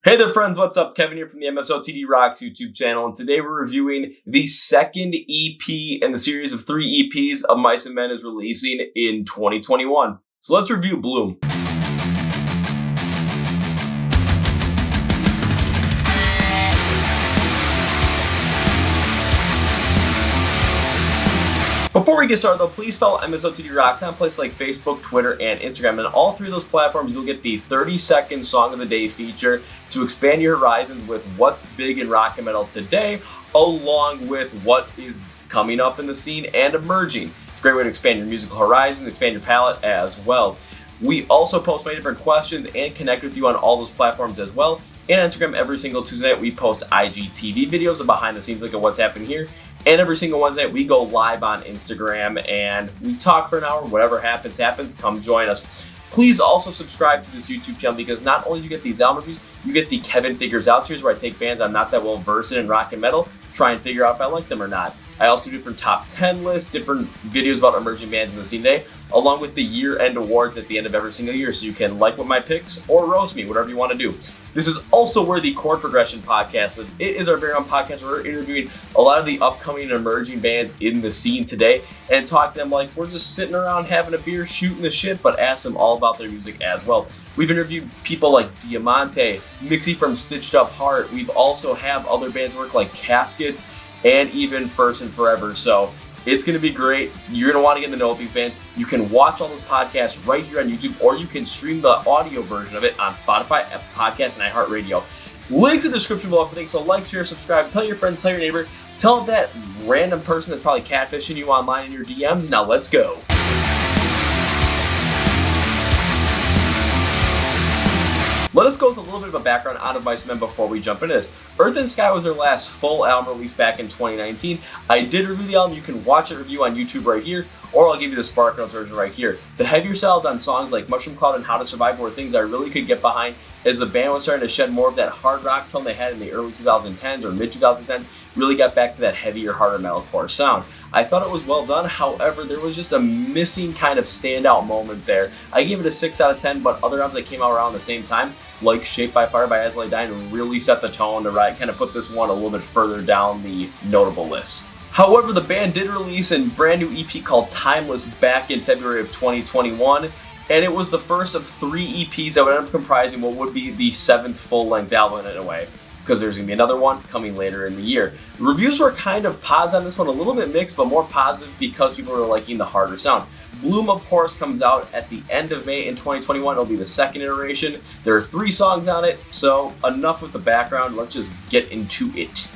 Hey there friends, what's up? Kevin here from the MSOTD Rocks YouTube channel, and today we're reviewing the second EP in the series of 3 EPs of Mice and Men is releasing in 2021. So let's review Bloom. Before we get started though, please follow MSOTD Rocks on places like Facebook, Twitter, and Instagram. And all 3 of those platforms, you'll get the 30-second Song of the Day feature to expand your horizons with what's big in rock and metal today, along with what is coming up in the scene and emerging. It's a great way to expand your musical horizons, expand your palette as well. We also post many different questions and connect with you on all those platforms as well. And on Instagram, every single Tuesday night, we post IGTV videos of behind the scenes look at what's happening here. And every single Wednesday night, we go live on Instagram and we talk for an hour. Whatever happens, come join us. Please also subscribe to this YouTube channel because not only do you get these album reviews, you get the Kevin Figures Out series where I take bands I'm not that well versed in rock and metal, try and figure out if I like them or not. I also do different top 10 lists, different videos about emerging bands in the scene today, along with the year-end awards at the end of every single year, so you can like what my picks or roast me, whatever you want to do. This is also where the Chord Progression podcast is. It is our very own podcast where we're interviewing a lot of the upcoming and emerging bands in the scene today and talk to them like we're just sitting around having a beer, shooting the shit, but ask them all about their music as well. We've interviewed people like Diamante, Mixie from Stitched Up Heart. We've also have other bands work like Caskets and even First and Forever. So it's going to be great. You're going to want to get to know these bands. You can watch all those podcasts right here on YouTube, or you can stream the audio version of it on Spotify, Apple Podcasts, and iHeart Radio. Links in the description below for things. So like, share, subscribe, tell your friends, tell your neighbor, tell that random person that's probably catfishing you online in your DMs. Now let's go. Let us go with a little bit of a background on Mice and Men before we jump into this. Earth and Sky was their last full album released back in 2019. I did review the album. You can watch it review on YouTube right here, or I'll give you the Spark Notes version right here. The heavier styles on songs like Mushroom Cloud and How to Survive were things I really could get behind as the band was starting to shed more of that hard rock tone they had in the early 2010s or mid 2010s, really got back to that heavier, harder metalcore sound. I thought it was well done, however, there was just a missing kind of standout moment there. I gave it a 6 out of 10, but other albums that came out around the same time, like Shaped by Fire by As I Lay Dying, really set the tone to kind of put this one a little bit further down the notable list. However, the band did release a brand new EP called Timeless back in February of 2021, and it was the first of 3 EPs that would end up comprising what would be the 7th full-length album in a way, because there's going to be another one coming later in the year. The reviews were kind of positive on this one, a little bit mixed, but more positive because people were liking the harder sound. Bloom, of course, comes out at the end of May in 2021. It'll be the 2nd iteration. There are 3 songs on it, so enough with the background. Let's just get into it.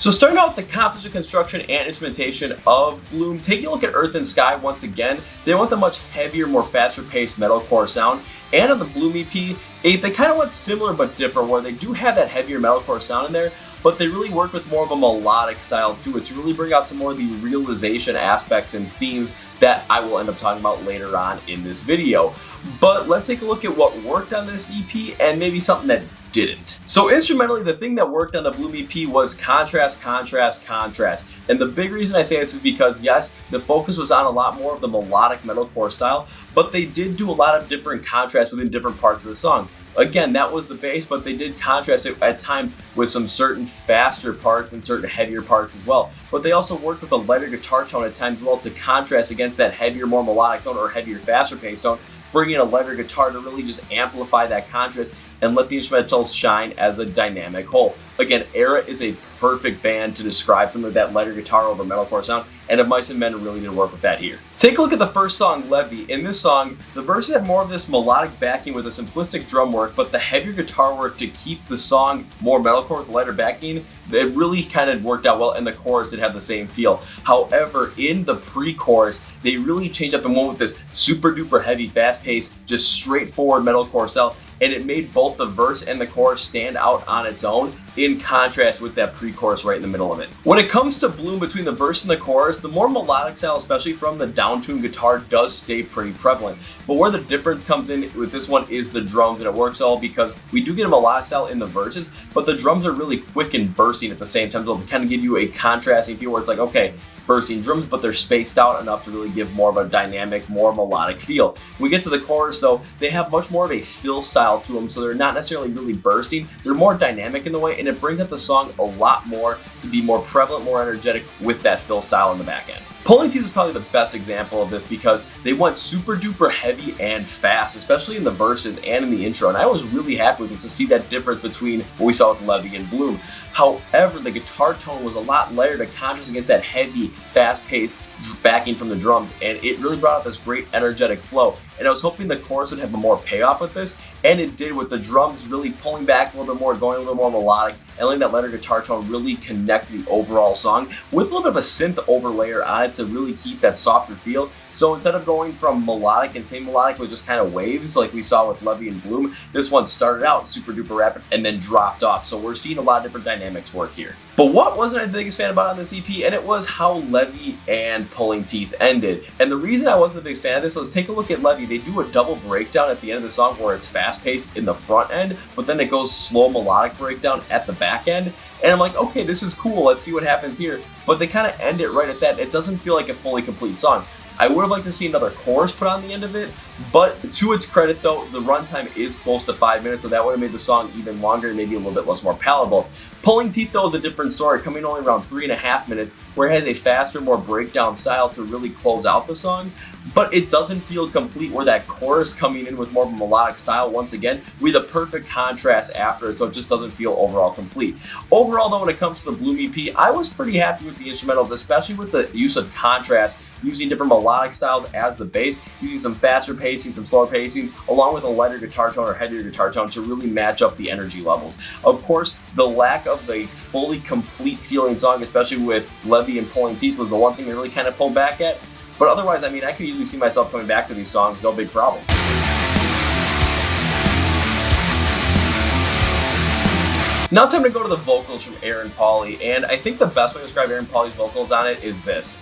So starting out with the composition, construction, and instrumentation of Bloom, taking a look at Earth and Sky once again, they went the much heavier, more faster-paced metalcore sound. And on the Bloom EP, they kind of went similar but different, where they do have that heavier metalcore sound in there, but they really work with more of a melodic style to it to really bring out some more of the realization aspects and themes that I will end up talking about later on in this video. But let's take a look at what worked on this EP and maybe something that didn't. So instrumentally, the thing that worked on the Bloom EP was contrast, contrast, contrast. And the big reason I say this is because, yes, the focus was on a lot more of the melodic metalcore style, but they did do a lot of different contrasts within different parts of the song. Again, that was the base, but they did contrast it at times with some certain faster parts and certain heavier parts as well. But they also worked with a lighter guitar tone at times as well to contrast against that heavier, more melodic tone or heavier, faster paced tone, bringing a lighter guitar to really just amplify that contrast and let the instrumentals shine as a dynamic whole. Again, Era is a perfect band to describe some of that lighter guitar over metalcore sound, and Mice and Men really did work with that here. Take a look at the first song, Levy. In this song, the verses have more of this melodic backing with a simplistic drum work, but the heavier guitar work to keep the song more metalcore with lighter backing, it really kind of worked out well, and the chorus did have the same feel. However, in the pre-chorus, they really changed up and went with this super duper heavy, fast-paced, just straightforward metalcore style, and it made both the verse and the chorus stand out on its own in contrast with that pre-chorus right in the middle of it. When it comes to Bloom, between the verse and the chorus, the more melodic style, especially from the down-tuned guitar, does stay pretty prevalent. But where the difference comes in with this one is the drums, and it works all because we do get a melodic style in the verses, but the drums are really quick and bursting at the same time, so they kind of give you a contrasting feel where it's like, okay, bursting drums, but they're spaced out enough to really give more of a dynamic, more melodic feel. When we get to the chorus though, they have much more of a fill style to them, so they're not necessarily really bursting. They're more dynamic in the way, and it brings up the song a lot more to be more prevalent, more energetic with that fill style in the back end. Pulling Teeth is probably the best example of this because they went super duper heavy and fast, especially in the verses and in the intro, and I was really happy with it to see that difference between what we saw with Levy and Bloom. However, the guitar tone was a lot layered to contrast against that heavy, fast-paced backing from the drums, and it really brought out this great energetic flow. And I was hoping the chorus would have a more payoff with this, and it did, with the drums really pulling back a little bit more, going a little more melodic, and letting that layered guitar tone really connect the overall song with a little bit of a synth overlayer on it to really keep that softer feel. So instead of going from melodic and saying melodic with just kind of waves like we saw with Levy and Bloom, this one started out super duper rapid and then dropped off. So we're seeing a lot of different dynamics work here. But what wasn't I the biggest fan about on this EP? And it was how Levy and Pulling Teeth ended. And the reason I wasn't the biggest fan of this was, take a look at Levy. They do a double breakdown at the end of the song where it's fast paced in the front end, but then it goes slow melodic breakdown at the back end. And I'm like, okay, this is cool. Let's see what happens here. But they kind of end it right at that. It doesn't feel like a fully complete song. I would have liked to see another chorus put on the end of it, but to its credit though, the runtime is close to 5 minutes, so that would have made the song even longer and maybe a little bit less more palatable. Pulling Teeth though is a different story, coming only around 3.5 minutes, where it has a faster, more breakdown style to really close out the song. But it doesn't feel complete, where that chorus coming in with more of a melodic style once again with a perfect contrast after it, so it just doesn't feel overall complete. Overall though, when it comes to the Bloom EP, I was pretty happy with the instrumentals, especially with the use of contrast, using different melodic styles as the bass, using some faster pacing, some slower pacings, along with a lighter guitar tone or heavier guitar tone to really match up the energy levels. Of course, the lack of the fully complete feeling song, especially with Levy and Pulling Teeth, was the one thing they really kind of pulled back at. But otherwise, I mean, I could easily see myself coming back to these songs, no big problem. Now it's time to go to the vocals from Aaron Pauley, and I think the best way to describe Aaron Pauley's vocals on it is this.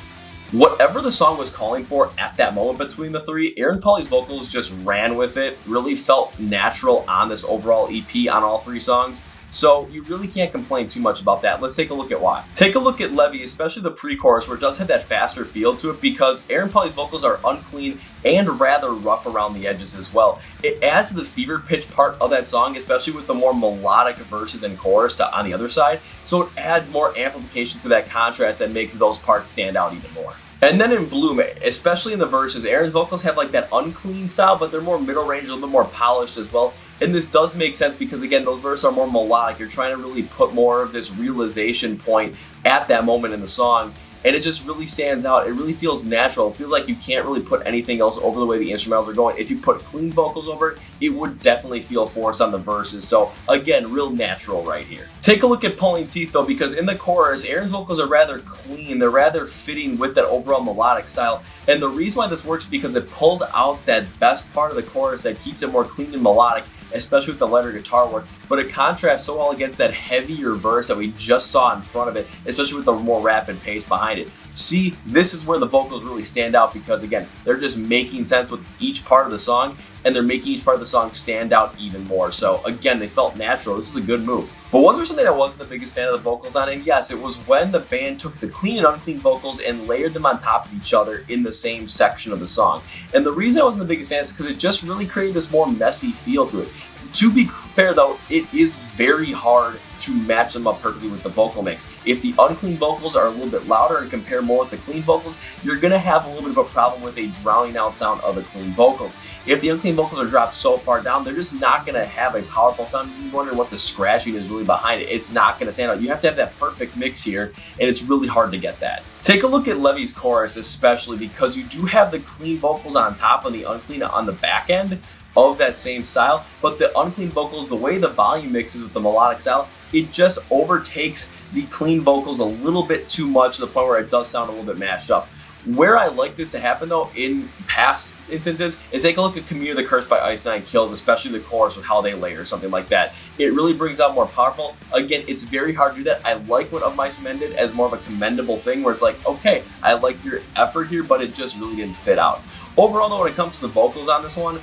Whatever the song was calling for at that moment between the three, Aaron Pauley's vocals just ran with it, really felt natural on this overall EP on all three songs. So you really can't complain too much about that. Let's take a look at why. Take a look at Levy, especially the pre-chorus, where it does have that faster feel to it because Aaron Pauley's vocals are unclean and rather rough around the edges as well. It adds to the fever pitch part of that song, especially with the more melodic verses and chorus on the other side. So it adds more amplification to that contrast that makes those parts stand out even more. And then in Bloom, especially in the verses, Aaron's vocals have like that unclean style, but they're more middle range, a little bit more polished as well. And this does make sense because, again, those verses are more melodic. You're trying to really put more of this realization point at that moment in the song, and it just really stands out. It really feels natural. It feels like you can't really put anything else over the way the instrumentals are going. If you put clean vocals over it, it would definitely feel forced on the verses. So again, real natural right here. Take a look at Pulling Teeth though, because in the chorus, Aaron's vocals are rather clean. They're rather fitting with that overall melodic style. And the reason why this works is because it pulls out that best part of the chorus that keeps it more clean and melodic, especially with the lighter guitar work, but it contrasts so well against that heavier verse that we just saw in front of it, especially with the more rapid pace behind it. See, this is where the vocals really stand out because, again, they're just making sense with each part of the song, and they're making each part of the song stand out even more. So again, they felt natural. This is a good move. But was there something I wasn't the biggest fan of the vocals on? And yes, it was when the band took the clean and unclean vocals and layered them on top of each other in the same section of the song. And the reason I wasn't the biggest fan is because it just really created this more messy feel to it. To be fair though, it is very hard to match them up perfectly with the vocal mix. If the unclean vocals are a little bit louder and compare more with the clean vocals, you're going to have a little bit of a problem with a drowning out sound of the clean vocals. If the unclean vocals are dropped so far down, they're just not going to have a powerful sound. You wonder what the scratching is really behind it. It's not going to stand out. You have to have that perfect mix here, and it's really hard to get that. Take a look at Levy's chorus, especially because you do have the clean vocals on top and the unclean on the back end of that same style, but the unclean vocals, the way the volume mixes with the melodic style, it just overtakes the clean vocals a little bit too much to the point where it does sound a little bit mashed up. Where I like this to happen though in past instances is take a look at Camille the Cursed by Ice Nine Kills, especially the chorus with how they layer something like that. It really brings out more powerful. Again, it's very hard to do that. I like what Of Mice and Men did as more of a commendable thing where it's like, okay, I like your effort here, but it just really didn't fit out. Overall though, when it comes to the vocals on this one,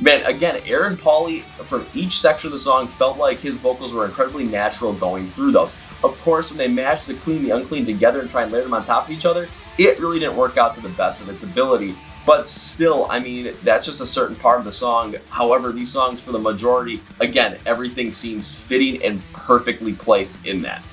Man, again, Aaron Pauley from each section of the song felt like his vocals were incredibly natural going through those. Of course, when they mashed the clean, the unclean together and try and layer them on top of each other, it really didn't work out to the best of its ability. But still, I mean, that's just a certain part of the song. However, these songs, for the majority, again, everything seems fitting and perfectly placed in that.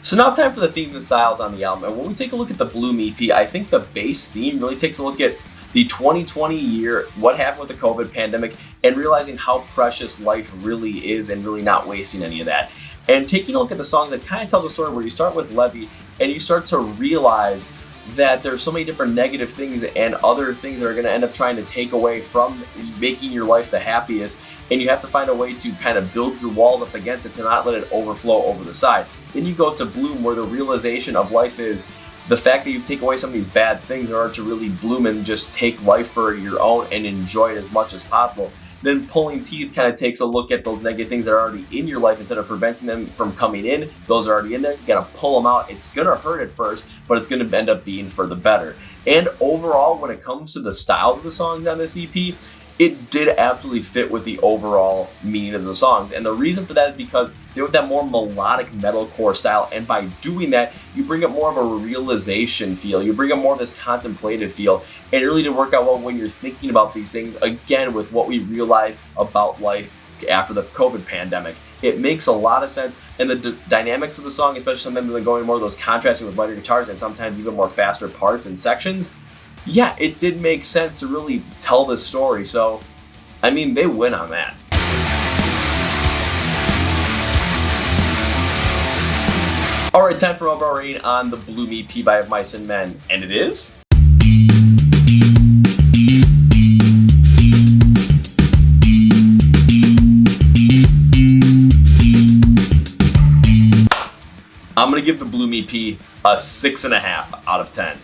So now time for the themes and styles on the album. And when we take a look at the Bloom EP, I think the bass theme really takes a look at the 2020 year, what happened with the COVID pandemic, and realizing how precious life really is and really not wasting any of that. And taking a look at the song that kind of tells a story where you start with Levy and you start to realize that there's so many different negative things and other things that are going to end up trying to take away from making your life the happiest, and you have to find a way to kind of build your walls up against it to not let it overflow over the side. Then you go to Bloom, where the realization of life is the fact that you take away some of these bad things in order to really bloom and just take life for your own and enjoy it as much as possible. Then Pulling Teeth kind of takes a look at those negative things that are already in your life. Instead of preventing them from coming in, those are already in there. You gotta pull them out. It's gonna hurt at first, but it's gonna end up being for the better. And overall, when it comes to the styles of the songs on this EP, it did absolutely fit with the overall meaning of the songs. And the reason for that is because they went that more melodic metalcore style, and by doing that, you bring up more of a realization feel. You bring up more of this contemplative feel, and it really did work out well when you're thinking about these things, again, with what we realized about life after the COVID pandemic. It makes a lot of sense, and the dynamics of the song, especially sometimes they're going more of those contrasting with lighter guitars and sometimes even more faster parts and sections, yeah, it did make sense to really tell this story. So, I mean, they win on that. Alright, time for overall rating on the Bloom EP by Of Mice and Men, and it is... I'm going to give the Bloom EP a 6.5 out of 10.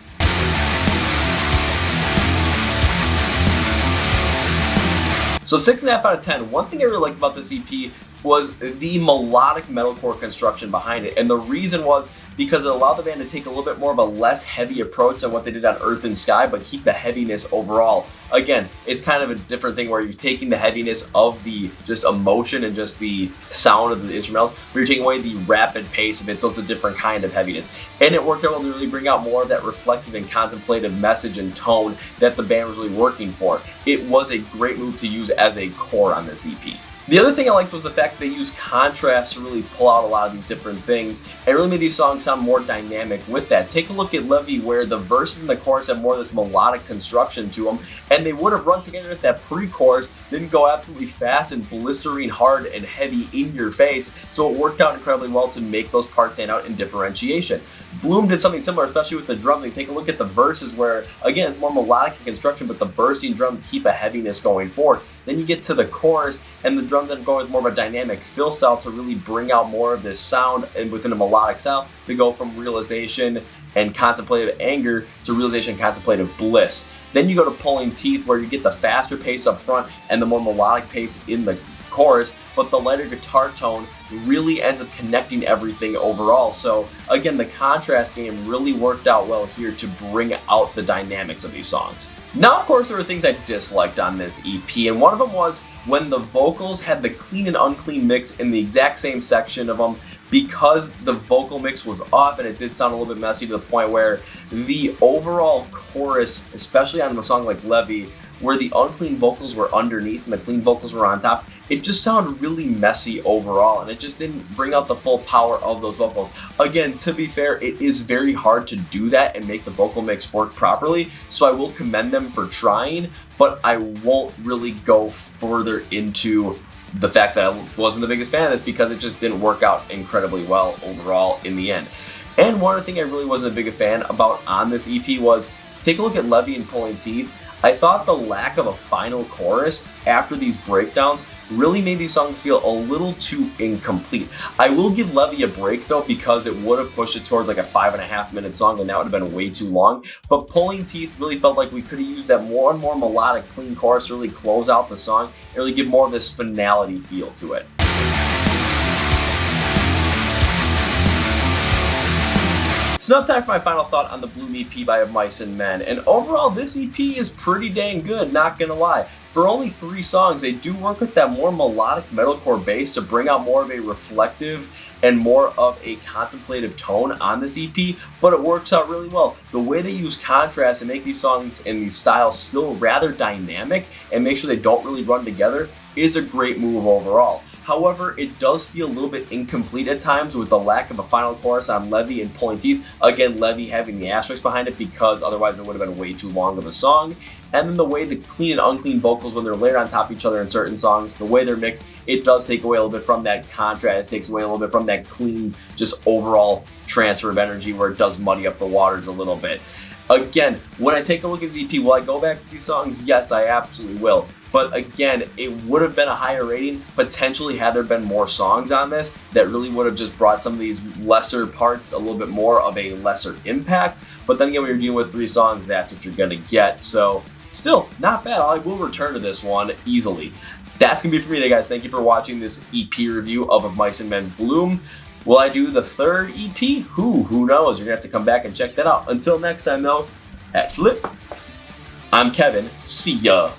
So 6.5 out of 10. One thing I really liked about this EP was the melodic metalcore construction behind it. And the reason was because it allowed the band to take a little bit more of a less heavy approach than what they did on Earth and Sky, but keep the heaviness overall. Again, it's kind of a different thing where you're taking the heaviness of the just emotion and just the sound of the instrumentals, but you're taking away the rapid pace of it, so it's a different kind of heaviness. And it worked out well to really bring out more of that reflective and contemplative message and tone that the band was really working for. It was a great move to use as a core on this EP. The other thing I liked was the fact that they used contrast to really pull out a lot of these different things and really made these songs sound more dynamic with that. Take a look at Levy, where the verses and the chorus have more of this melodic construction to them, and they would have run together if that pre-chorus didn't go absolutely fast and blistering hard and heavy in your face, so it worked out incredibly well to make those parts stand out in differentiation. Bloom did something similar, especially with the drums. They take a look at the verses where, again, it's more melodic in construction, but the bursting drums keep a heaviness going forward. Then you get to the chorus, and the drums then go with more of a dynamic fill style to really bring out more of this sound and within a melodic sound to go from realization and contemplative anger to realization and contemplative bliss. Then you go to Pulling Teeth, where you get the faster pace up front and the more melodic pace in the chorus, but the lighter guitar tone really ends up connecting everything overall. So again, the contrast game really worked out well here to bring out the dynamics of these songs. Now, of course, there were things I disliked on this EP, and one of them was when the vocals had the clean and unclean mix in the exact same section of them, because the vocal mix was off and it did sound a little bit messy to the point where the overall chorus, especially on a song like Levy, where the unclean vocals were underneath and the clean vocals were on top, it just sounded really messy overall, and it just didn't bring out the full power of those vocals. Again, to be fair, it is very hard to do that and make the vocal mix work properly, so I will commend them for trying, but I won't really go further into the fact that I wasn't the biggest fan of this because it just didn't work out incredibly well overall in the end. And one other thing I really wasn't a big fan about on this EP was, take a look at Levy and Pulling Teeth. I thought the lack of a final chorus after these breakdowns really made these songs feel a little too incomplete. I will give Levy a break though, because it would have pushed it towards like a 5.5 minute song, and that would have been way too long. But Pulling Teeth really felt like we could have used that more and more melodic, clean chorus to really close out the song and really give more of this finality feel to it. So now time for my final thought on the Bloom EP by Of Mice and Men. And overall, this EP is pretty dang good, not gonna lie. For only 3 songs, they do work with that more melodic metalcore bass to bring out more of a reflective and more of a contemplative tone on this EP, but it works out really well. The way they use contrast and make these songs and these styles still rather dynamic and make sure they don't really run together is a great move overall. However, it does feel a little bit incomplete at times with the lack of a final chorus on Levy and Pulling Teeth. Again, Levy having the asterisk behind it because otherwise it would have been way too long of a song. And then the way the clean and unclean vocals, when they're layered on top of each other in certain songs, the way they're mixed, it does take away a little bit from that contrast, takes away a little bit from that clean, just overall transfer of energy where it does muddy up the waters a little bit. Again, when I take a look at this EP, will I go back to these songs? Yes, I absolutely will. But again, it would have been a higher rating, potentially had there been more songs on this that really would have just brought some of these lesser parts a little bit more of a lesser impact. But then again, when you're dealing with 3 songs, that's what you're gonna get. So still, not bad. I will return to this one easily. That's gonna be it for me today, guys. Thank you for watching this EP review of Mice and Men's Bloom. Will I do the 3rd EP? Who knows? You're gonna have to come back and check that out. Until next time though, at Flip, I'm Kevin. See ya.